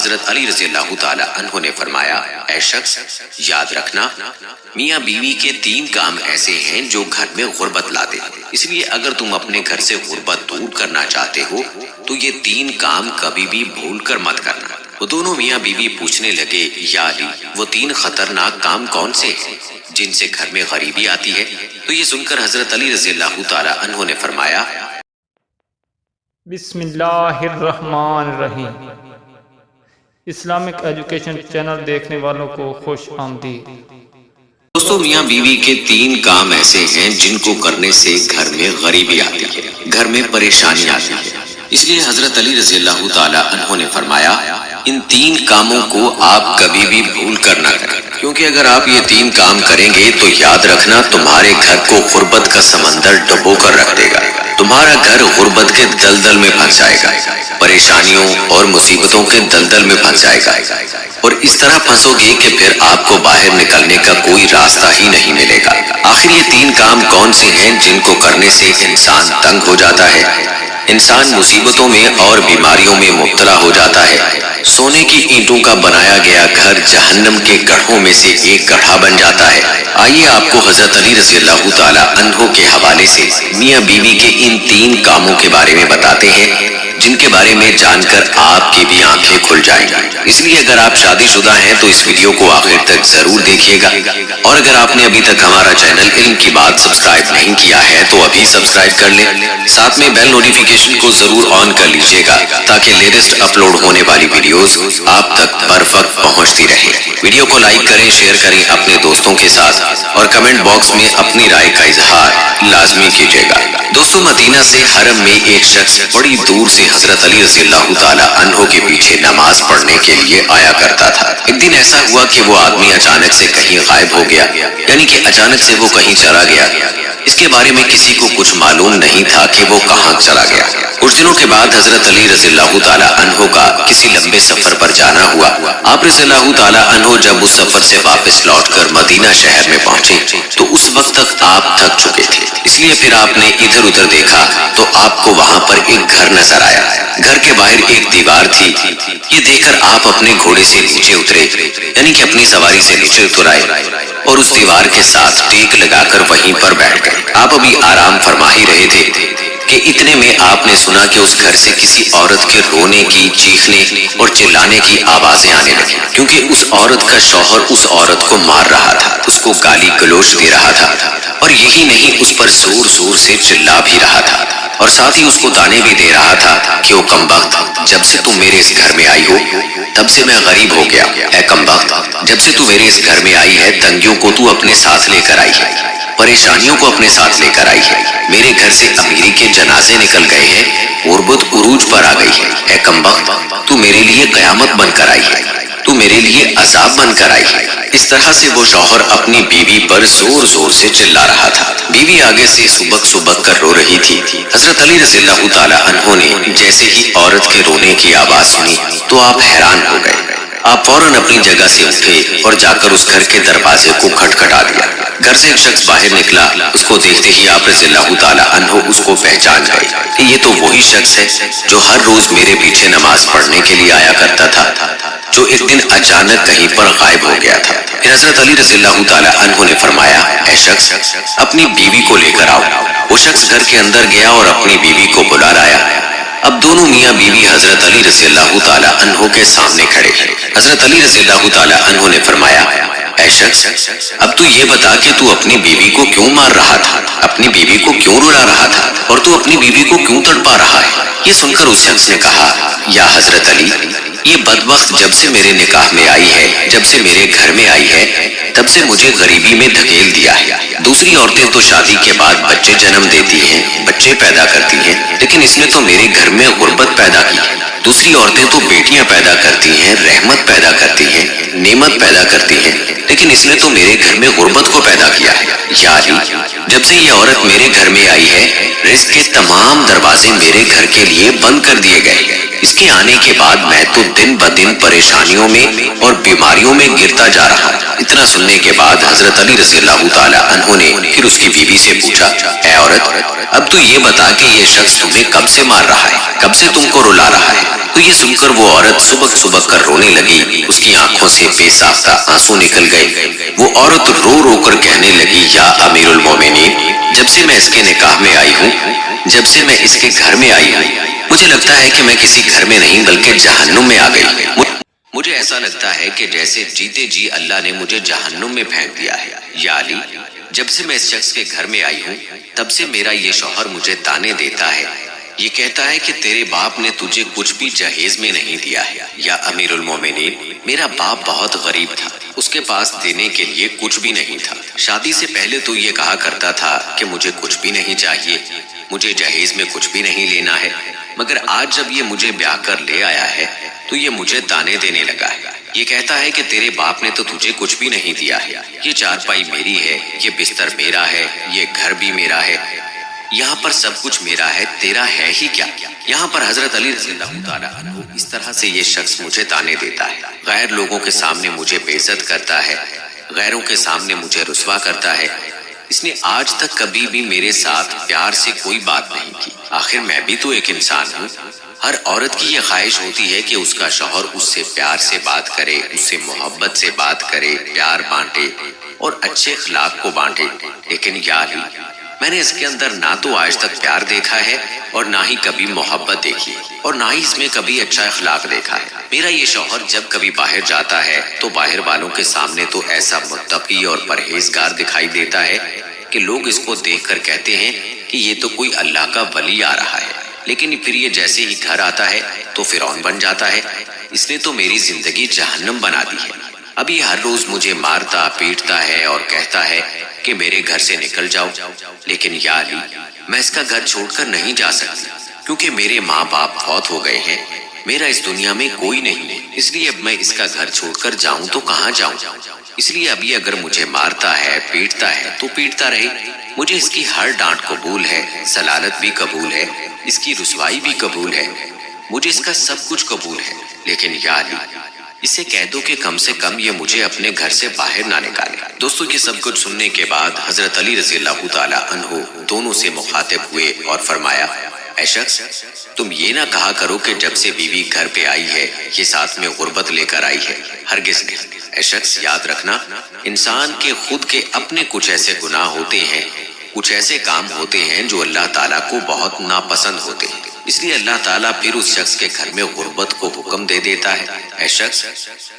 حضرت علی رضی اللہ تعالی عنہ نے فرمایا، اے شخص یاد رکھنا میاں بیوی کے 3 کام ایسے ہیں جو گھر میں غربت لاتے ہیں، اس لیے اگر تم اپنے گھر سے غربت دور کرنا چاہتے ہو تو یہ 3 کام کبھی بھی بھول کر مت کرنا۔ وہ دونوں میاں بیوی پوچھنے لگے، یا علی وہ 3 خطرناک کام کون سے ہیں جن سے گھر میں غریبی آتی ہے؟ تو یہ سن کر حضرت علی رضی اللہ تعالی عنہ نے فرمایا، بسم اللہ الرحمن الرحیم۔ اسلامک ایجوکیشن چینل دیکھنے والوں کو خوش آمدید۔ دوستو میاں بیوی کے 3 کام ایسے ہیں جن کو کرنے سے گھر میں غریبی آتی ہے، گھر میں پریشانی آتی ہے۔ اس لیے حضرت علی رضی اللہ تعالی عنہ نے فرمایا، ان 3 کاموں کو آپ کبھی بھی بھول کر نہ کریں، کیونکہ اگر آپ یہ 3 کام کریں گے تو یاد رکھنا تمہارے گھر کو غربت کا سمندر ڈبو کر رکھ دے گا، تمہارا گھر غربت کے دلدل میں پھنس جائے گا، پریشانیوں اور مصیبتوں کے دلدل میں پھنس جائے گا، اور اس طرح پھنسو گے کہ پھر آپ کو باہر نکلنے کا کوئی راستہ ہی نہیں ملے گا۔ آخر یہ 3 کام کون سے ہیں جن کو کرنے سے انسان تنگ ہو جاتا ہے، انسان مصیبتوں میں اور بیماریوں میں مبتلا ہو جاتا ہے، سونے کی اینٹوں کا بنایا گیا گھر جہنم کے گڑھوں میں سے ایک گڑھا بن جاتا ہے؟ آئیے آپ کو حضرت علی رضی اللہ تعالی عنہ کے حوالے سے میاں بیوی کے ان 3 کاموں کے بارے میں بتاتے ہیں جن کے بارے میں جان کر آپ کی بھی آنکھیں کھل جائیں گی۔ اس لیے اگر آپ شادی شدہ ہیں تو اس ویڈیو کو آخر تک ضرور دیکھیے گا، اور اگر آپ نے ابھی تک ہمارا چینل علم کی بات سبسکرائب نہیں کیا ہے تو ابھی سبسکرائب کر لیں، ساتھ میں بیل نوٹیفیکیشن کو ضرور آن کر لیجیے گا تاکہ لیٹسٹ اپلوڈ ہونے والی ویڈیوز آپ تک بر وقت پہنچتی رہے۔ ویڈیو کو لائک کریں، شیئر کریں اپنے دوستوں کے ساتھ، اور کمنٹ باکس میں اپنی رائے کا اظہار لازمی کیجیے گا۔ دوستو مدینہ سے حرم میں ایک شخص بڑی دور سے حضرت علی رضی اللہ تعالی عنہ کے پیچھے نماز پڑھنے کے لیے آیا کرتا تھا۔ ایک دن ایسا ہوا کہ وہ آدمی اچانک سے کہیں غائب ہو گیا، یعنی کہ اچانک سے وہ کہیں چلا گیا۔ اس کے بارے میں کسی کو کچھ معلوم نہیں تھا کہ وہ کہاں چلا گیا۔ کچھ دنوں کے بعد حضرت علی رضی اللہ تعالی عنہ کا کسی لمبے سفر پر جانا ہوا۔ آپ رضی اللہ تعالی عنہ جب اس سفر سے واپس لوٹ کر مدینہ شہر میں پہنچے تو اس وقت تک آپ تھک چکے تھے، اس لیے پھر آپ نے ادھر ادھر دیکھا تو آپ کو وہاں پر ایک گھر نظر آیا۔ گھر کے باہر ایک دیوار تھی۔ یہ دیکھ کر آپ اپنے گھوڑے سے نیچے اترے، یعنی کہ اپنی سواری سے نیچے اتر آئے، اور اس دیوار کے ساتھ ٹیک لگا کر وہیں پر بیٹھ گئے۔ آپ ابھی آرام فرما ہی رہے تھے کہ اتنے میں آپ نے سنا کہ اس گھر سے کسی عورت کے رونے کی، چیخنے اور چلانے کی آوازیں آنے لگی، کیونکہ اس عورت کا شوہر اس عورت کو مار رہا تھا، اس کو گالی گلوچ دے رہا تھا، اور یہی نہیں اس پر زور زور سے چلا بھی رہا تھا، اور ساتھ ہی اس کو تانے بھی دے رہا تھا کہ او کمبخت، جب سے تم میرے اس گھر میں آئی ہو تب سے میں غریب ہو گیا۔ اے کمبخت، جب سے تو میرے اس گھر میں آئی ہے تنگیوں کو تو اپنے ساتھ لے کر آئی ہے، پریشانیوں کو اپنے ساتھ لے کر آئی ہے، میرے گھر سے امیری کے جنازے نکل گئے ہیں، غربت عروج پر آ گئی ہے۔ اے کمبخت، تو میرے لیے قیامت بن کر آئی ہے، تو میرے لیے عذاب بن کر آئی ہے۔ اس طرح سے وہ شوہر اپنی بیوی پر زور زور سے چلا رہا تھا۔ بیوی آگے سے سبک سبک کر رو رہی تھی۔ حضرت علی رضی اللہ تعالی عنہ نے جیسے ہی عورت کے رونے کی آواز سنی تو آپ حیران ہو گئے۔ آپ فوراً اپنی جگہ سے اٹھے اور جا کر اس گھر کے دروازے کو کھٹکھٹا دیا۔ گھر سے ایک شخص باہر نکلا، اس کو دیکھتے ہی آپ رضی اللہ تعالی عنہ اس کو پہچان گئے کہ یہ تو وہی شخص ہے جو ہر روز میرے پیچھے نماز پڑھنے کے لیے آیا کرتا تھا، جو ایک دن اچانک کہیں پر غائب ہو گیا تھا۔ پھر حضرت علی رضی اللہ تعالی عنہ نے فرمایا، اے شخص اپنی بیوی کو لے کر آؤ۔ وہ شخص گھر کے اندر گیا اور اپنی بیوی کو بلا لایا۔ اب دونوں میاں بیوی حضرت علی رضی اللہ تعالی عنہ کے سامنے کھڑے ہیں۔ حضرت علی رضی اللہ تعالی عنہ نے فرمایا، اے شخص اب تو یہ بتا کہ تو اپنی بیوی کو کیوں مار رہا تھا، اپنی بیوی کو کیوں رلا رہا تھا، اور تو اپنی بیوی کو کیوں تڑپا رہا ہے؟ یہ سن کر اس شخص نے کہا، یا حضرت علی، یہ بدبخت جب سے میرے نکاح میں آئی ہے، جب سے میرے گھر میں آئی ہے، تب سے مجھے غریبی میں دھکیل دیا ہے۔ دوسری عورتیں تو شادی کے بعد بچے جنم دیتی ہیں، بچے پیدا کرتی ہیں، لیکن اس نے تو میرے گھر میں غربت پیدا کی۔ دوسری عورتیں تو بیٹیاں پیدا کرتی ہیں، رحمت پیدا کرتی ہیں، نعمت پیدا کرتی ہیں، لیکن اس نے تو میرے گھر میں غربت کو پیدا کیا ہے۔ یا علی، جب سے یہ عورت میرے گھر میں آئی ہے، رزق کے تمام دروازے میرے گھر کے لیے بند کر دیے گئے، اس کے آنے کے بعد میں تو دن بدن پریشانیوں میں اور بیماریوں میں گرتا جا رہا ہوں۔ اتنا سننے کے بعد حضرت علی رضی اللہ تعالی عنہ نے پھر اس کی بیوی سے پوچھا، اے عورت، اب تو یہ بتا کہ یہ شخص تمہیں کب سے مار رہا ہے، کب سے تم کو رلا رہا ہے؟ تو یہ سن کر وہ عورت سبک سبک کر رونے لگی، اس کی آنکھوں سے بے ساختہ آنسو نکل گئے۔ وہ عورت رو رو کر کہنے لگی، یا امیر المومنین، جب سے میں اس کے نکاح میں آئی ہوں، جب سے میں اس کے گھر میں آئی ہوں، مجھے لگتا ہے کہ میں کسی گھر میں نہیں بلکہ جہنم میں آ گئی۔ مجھے ایسا لگتا ہے کہ جیسے جیتے جی اللہ نے مجھے جہنم میں پھینک دیا ہے۔ یا علی، جب سے میں اس شخص کے گھر میں آئی ہوں تب سے میرا یہ شوہر مجھے تانے دیتا ہے، یہ کہتا ہے کہ تیرے باپ نے تجھے کچھ بھی جہیز میں نہیں دیا ہے۔ یا امیر المومنین، میرا باپ بہت غریب تھا، اس کے پاس دینے کے لیے کچھ بھی نہیں تھا۔ شادی سے پہلے تو یہ کہا کرتا تھا کہ مجھے کچھ بھی نہیں چاہیے، مجھے جہیز میں کچھ بھی نہیں لینا ہے، مگر آج جب یہ مجھے بیاہ کر لے آیا ہے تو یہ مجھے تانے دینے لگا ہے۔ یہ کہتا ہے کہ تیرے باپ نے تو تجھے کچھ بھی نہیں دیا ہے، یہ چارپائی میری ہے، یہ بستر میرا ہے، یہ گھر بھی میرا ہے، یہاں پر سب کچھ میرا ہے، تیرا ہے ہی کیا؟ یہاں پر حضرت علی رضی اللہ تعالیٰ عنہ اس طرح سے یہ شخص مجھے تانے دیتا ہے، غیر لوگوں کے سامنے مجھے بے عزت کرتا ہے، غیروں کے سامنے مجھے رسوا کرتا ہے۔ اس نے آج تک کبھی بھی میرے ساتھ پیار سے کوئی بات نہیں کی۔ آخر میں بھی تو ایک انسان ہوں۔ ہر عورت کی یہ خواہش ہوتی ہے کہ اس کا شوہر اس سے پیار سے بات کرے، اس سے محبت سے بات کرے، پیار بانٹے اور اچھے اخلاق کو بانٹے، لیکن یا علی، میں نے اس کے اندر نہ تو آج تک پیار دیکھا ہے اور نہ ہی کبھی محبت دیکھی اور نہ ہی اس میں کبھی اچھا اخلاق دیکھا ہے۔ میرا یہ شوہر جب کبھی باہر جاتا ہے تو باہر والوں کے سامنے تو ایسا متقی اور پرہیزگار دکھائی دیتا ہے کہ لوگ اس کو دیکھ کر کہتے ہیں کہ یہ تو کوئی اللہ کا ولی آ رہا ہے، لیکن پھر یہ جیسے ہی گھر آتا ہے تو فرعون بن جاتا ہے۔ اس نے تو میری زندگی جہنم بنا دی ہے۔ ابھی ہر روز مجھے مارتا پیٹتا ہے اور کہتا ہے کہ میرے گھر سے نکل جاؤ، لیکن یا علی، میں اس کا گھر چھوڑ کر نہیں جا سکتی، کیونکہ میرے ماں باپ فوت ہو گئے ہیں، میرا اس دنیا میں کوئی نہیں، اس لیے اب میں اس کا گھر چھوڑ کر جاؤں تو کہاں جاؤں؟ اس لیے ابھی اگر مجھے مارتا ہے پیٹتا ہے تو پیٹتا رہے، مجھے اس کی ہر ڈانٹ قبول ہے، ضلالت بھی قبول ہے، اس کی رسوائی بھی قبول ہے، مجھے اس کا سب کچھ قبول ہے، لیکن یا علی، اسے کہہ دو کہ کم سے کم یہ مجھے اپنے گھر سے باہر نہ نکالے۔ دوستو، یہ سب کچھ سننے کے بعد حضرت علی رضی اللہ تعالی عنہ دونوں سے مخاطب ہوئے اور فرمایا، اے شخص، تم یہ نہ کہا کرو کہ جب سے بیوی گھر پہ آئی ہے یہ ساتھ میں غربت لے کر آئی ہے، ہرگز نہیں۔ اے شخص، یاد رکھنا، انسان کے خود کے اپنے کچھ ایسے گناہ ہوتے ہیں، کچھ ایسے کام ہوتے ہیں جو اللہ تعالیٰ کو بہت ناپسند ہوتے ہیں، اس لیے اللہ تعالیٰ پھر اس شخص کے گھر میں غربت کو حکم دے دیتا ہے۔ اے شخص،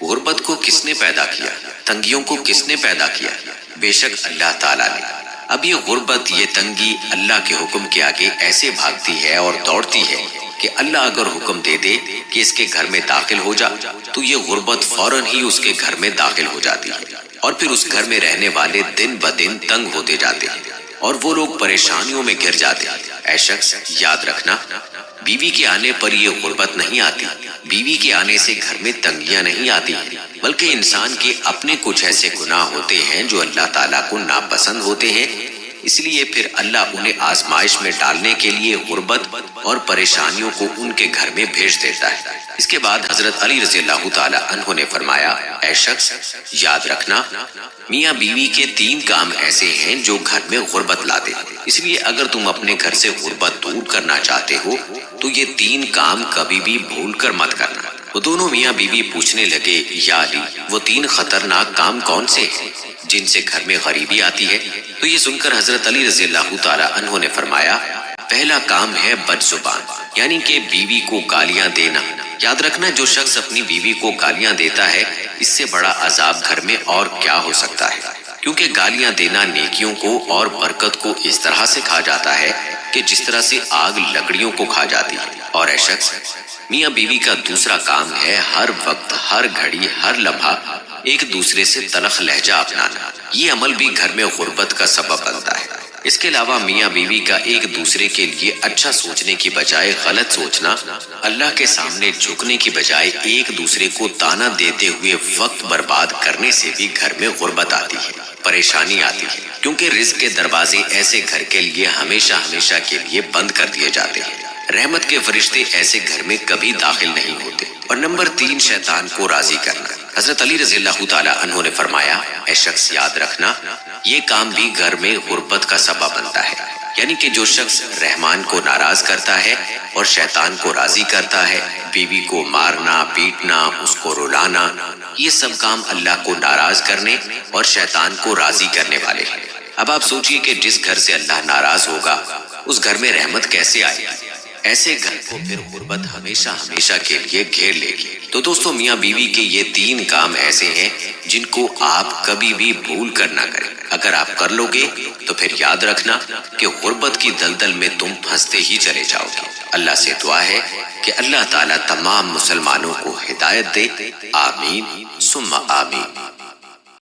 غربت کو کس نے پیدا کیا؟ تنگیوں کو کس نے پیدا کیا؟ بے شک اللہ تعالیٰ نے۔ اب یہ غربت، یہ تنگی اللہ کے حکم کے آگے ایسے بھاگتی ہے اور دوڑتی ہے کہ اللہ اگر حکم دے دے کہ اس کے گھر میں داخل ہو جا تو یہ غربت فوراً ہی اس کے گھر میں داخل ہو جاتی ہے، اور پھر اس گھر میں رہنے والے دن بدن تنگ ہوتے جاتے ہیں اور وہ لوگ پریشانیوں میں گر جاتے ہیں۔ اے شخص، یاد رکھنا، بیوی کے آنے پر یہ غربت نہیں آتی، بیوی کے آنے سے گھر میں تنگیاں نہیں آتی، بلکہ انسان کے اپنے کچھ ایسے گناہ ہوتے ہیں جو اللہ تعالیٰ کو ناپسند ہوتے ہیں، اس لیے پھر اللہ انہیں آزمائش میں ڈالنے کے لیے غربت اور پریشانیوں کو ان کے گھر میں بھیج دیتا ہے۔ اس کے بعد حضرت علی رضی اللہ تعالی عنہ نے فرمایا، اے شخص، یاد رکھنا، میاں بیوی کے 3 کام ایسے ہیں جو گھر میں غربت لاتے ہیں، اس لیے اگر تم اپنے گھر سے غربت دور کرنا چاہتے ہو تو یہ 3 کام کبھی بھی بھول کر مت کرنا۔ وہ دونوں میاں بیوی پوچھنے لگے، یا علی، وہ 3 خطرناک کام کون سے ہیں جن سے گھر میں غریبی آتی ہے؟ تو یہ سن کر حضرت علی رضی اللہ تعالی عنہ نے فرمایا، پہلا کام ہے بد زبان، یعنی کہ بیوی کو گالیاں دینا۔ یاد رکھنا، جو شخص اپنی بیوی کو گالیاں دیتا ہے اس سے بڑا عذاب گھر میں اور کیا ہو سکتا ہے، کیونکہ گالیاں دینا نیکیوں کو اور برکت کو اس طرح سے کھا جاتا ہے کہ جس طرح سے آگ لکڑیوں کو کھا جاتی ہے۔ اور اے شخص، میاں بیوی کا دوسرا کام ہے ہر وقت، ہر گھڑی، ہر لمحہ ایک دوسرے سے تلخ لہجہ اپنانا۔ یہ عمل بھی گھر میں غربت کا سبب بنتا ہے۔ اس کے علاوہ میاں بیوی کا ایک دوسرے کے لیے اچھا سوچنے کی بجائے غلط سوچنا، اللہ کے سامنے جھکنے کی بجائے ایک دوسرے کو تانا دیتے ہوئے وقت برباد کرنے سے بھی گھر میں غربت آتی ہے، پریشانی آتی ہے، کیونکہ رزق کے دروازے ایسے گھر کے لیے ہمیشہ ہمیشہ کے لیے بند کر دیے جاتے ہیں۔ رحمت کے فرشتے ایسے گھر میں کبھی داخل نہیں ہوتے۔ اور نمبر 3، شیطان کو راضی کرنا۔ حضرت علی رضی اللہ تعالی عنہ نے فرمایا، اے شخص یاد رکھنا یہ کام بھی گھر میں غربت کا سبب بنتا ہے، یعنی کہ جو شخص رحمان کو ناراض کرتا ہے اور شیطان کو راضی کرتا ہے، بیوی کو مارنا، پیٹنا، اس کو رلانا، یہ سب کام اللہ کو ناراض کرنے اور شیطان کو راضی کرنے والے ہیں۔ اب آپ سوچئے کہ جس گھر سے اللہ ناراض ہوگا اس گھر میں رحمت کیسے آئے گی؟ ایسے گھر کو پھر غربت ہمیشہ ہمیشہ کے لیے گھیر لے گی۔ تو دوستو، میاں بیوی کے یہ 3 کام ایسے ہیں جن کو آپ کبھی بھی بھول کر نہ کریں۔ اگر آپ کر لو گے تو پھر یاد رکھنا کہ غربت کی دلدل میں تم پھنستے ہی چلے جاؤ گے۔ اللہ سے دعا ہے کہ اللہ تعالیٰ تمام مسلمانوں کو ہدایت دے، آمین ثم آمین۔